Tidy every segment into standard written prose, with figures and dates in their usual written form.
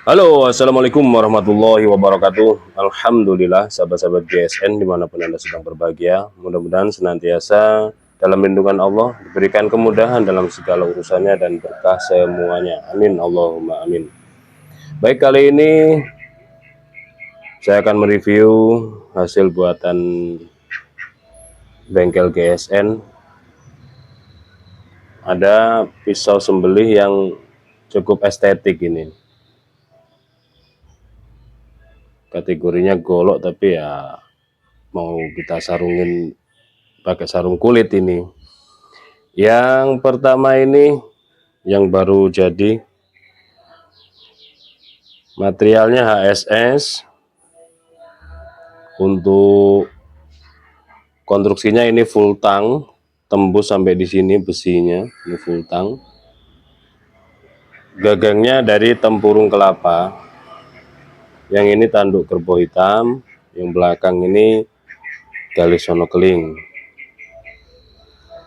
Halo, assalamualaikum warahmatullahi wabarakatuh. Alhamdulillah, sahabat-sahabat GSN dimanapun Anda sedang berbahagia. Mudah-mudahan senantiasa dalam lindungan Allah, diberikan kemudahan dalam segala urusannya dan berkah semuanya. Amin, Allahumma amin. Baik, kali ini saya akan mereview hasil buatan bengkel GSN. Ada pisau sembelih yang cukup estetik ini. Kategorinya golok, tapi ya mau kita sarungin pakai sarung kulit ini. Yang pertama ini yang baru jadi, materialnya HSS. Untuk konstruksinya ini full tang, tembus sampai di sini besinya, ini full tang. Gagangnya dari tempurung kelapa. Yang ini tanduk kerbau hitam, yang belakang ini galis sono keling.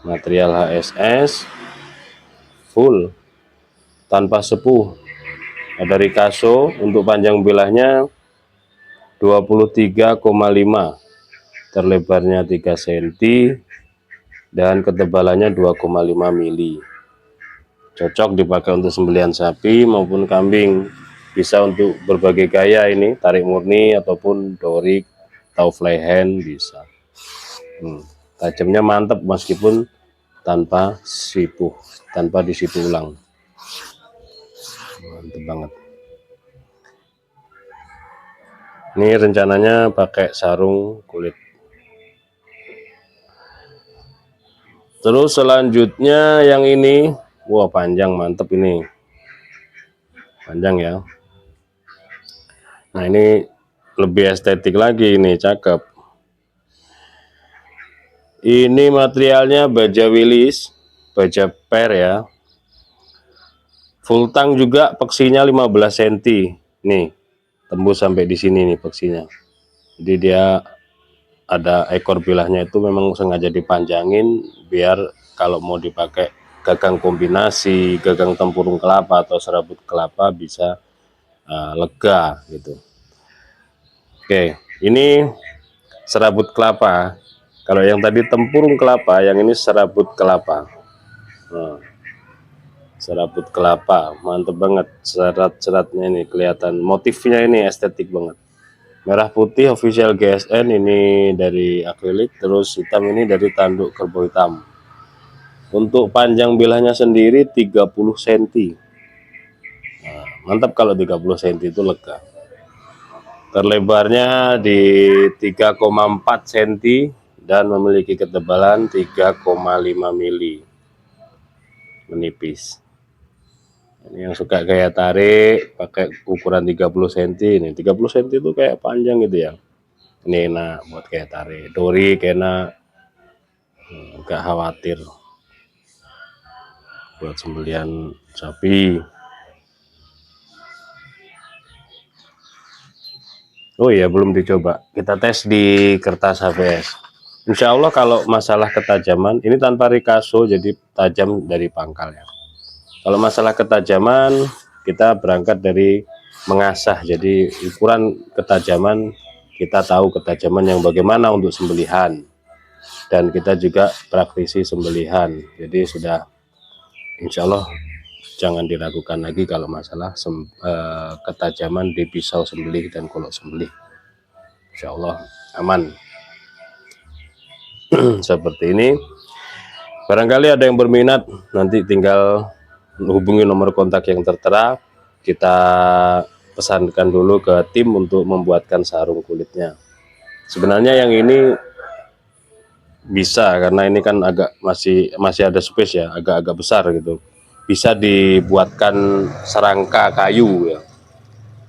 Material HSS full tanpa sepuh. Ada Rikaso, untuk panjang bilahnya 23,5, terlebarnya 3 cm, dan ketebalannya 2,5 mili. Cocok dipakai untuk sembelihan sapi maupun kambing. Bisa untuk berbagai gaya ini, tarik murni ataupun dorik atau fly hand bisa. Tajamnya mantap meskipun tanpa sipuh, tanpa disipu ulang. Mantap banget. Ini rencananya pakai sarung kulit. Terus selanjutnya yang ini, wah panjang, mantep ini, panjang ya. Nah ini lebih estetik lagi, ini cakep. Ini materialnya baja Willis, baja per ya. Full tang juga, peksinya 15 cm. Nih, tembus sampai di sini nih peksinya. Jadi dia ada ekor bilahnya itu memang sengaja dipanjangin biar kalau mau dipakai gagang kombinasi, gagang tempurung kelapa atau serabut kelapa bisa lega gitu. Oke, ini serabut kelapa. Kalau yang tadi tempurung kelapa, yang ini serabut kelapa. Nah, serabut kelapa, mantep banget. Serat-seratnya ini kelihatan, motifnya ini estetik banget. Merah putih official GSN, ini dari akrilik, terus hitam ini dari tanduk kerbau hitam. Untuk panjang bilahnya sendiri 30 cm. Nah, mantap kalau 30 cm itu lega. Terlebarnya di 3,4 cm dan memiliki ketebalan 3,5 mili. Menipis. Ini yang suka gaya tarik pakai ukuran 30 cm. Ini 30 cm itu kayak panjang gitu ya. Ini enak buat kayak tarik, dorik enak, enggak khawatir buat sembelihan sapi. Oh iya, belum dicoba, kita tes di kertas HVS. Insya Allah kalau masalah ketajaman, ini tanpa Rikaso jadi tajam dari pangkal ya. Kalau masalah ketajaman, kita berangkat dari mengasah, jadi ukuran ketajaman kita tahu ketajaman yang bagaimana untuk sembelihan, dan kita juga praktisi sembelihan. Jadi sudah, insya Allah jangan diragukan lagi kalau masalah ketajaman di pisau sembelih dan golok sembelih. Insya Allah aman. Seperti ini. Barangkali ada yang berminat, nanti tinggal hubungi nomor kontak yang tertera. Kita pesankan dulu ke tim untuk membuatkan sarung kulitnya. Sebenarnya yang ini bisa, karena ini kan agak masih ada space ya, agak-agak besar gitu. Bisa dibuatkan serangka kayu ya.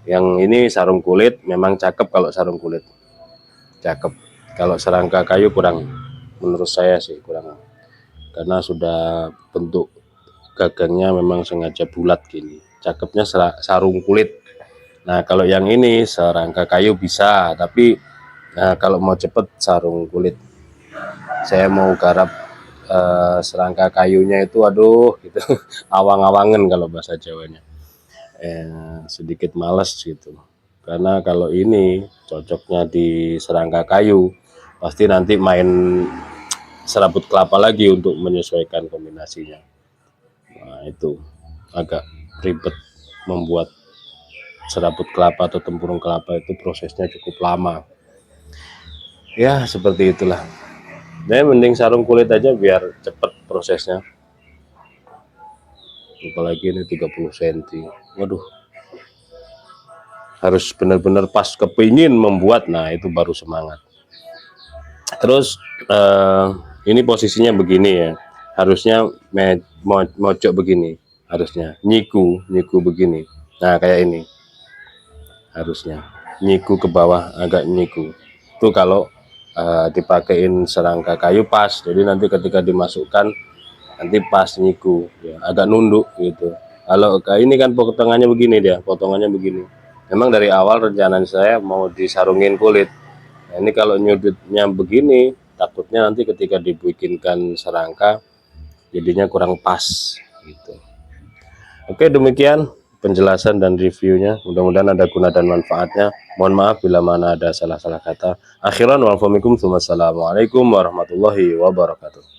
Yang ini sarung kulit, memang cakep kalau sarung kulit. Cakep. Kalau serangka kayu kurang, menurut saya sih kurang. Karena sudah bentuk gagangnya memang sengaja bulat gini. Cakepnya sarung kulit. Nah kalau yang ini serangka kayu bisa, tapi kalau mau cepet sarung kulit. Saya mau garap serangka kayunya itu, aduh gitu, awang-awangan kalau bahasa Jawanya. sedikit males gitu. Karena kalau ini cocoknya di serangka kayu, pasti nanti main serabut kelapa lagi untuk menyesuaikan kombinasinya. Nah, itu agak ribet membuat serabut kelapa atau tempurung kelapa, itu prosesnya cukup lama. Ya, seperti itulah. Nah, mending sarung kulit aja biar cepet prosesnya. Apalagi ini 30 cm. Waduh. Harus benar-benar pas kepingin membuat, nah itu baru semangat. Terus ini posisinya begini ya. Harusnya mojok begini, harusnya nyiku begini. Nah, kayak ini. Harusnya nyiku ke bawah, agak nyiku. Itu kalau dipakein serangka kayu pas. Jadi nanti ketika dimasukkan nanti pas nyiku ya, agak nunduk gitu. Kalau kayak ini kan potongannya begini, dia potongannya begini. Memang dari awal rencana saya mau disarungin kulit. Nah, ini kalau nyudutnya begini, takutnya nanti ketika dibikinkan serangka jadinya kurang pas gitu. Oke, demikian penjelasan dan reviewnya. Mudah-mudahan ada guna dan manfaatnya. Mohon maaf bila mana ada salah-salah kata. Akhiran wa'alaikum warahmatullahi wabarakatuh.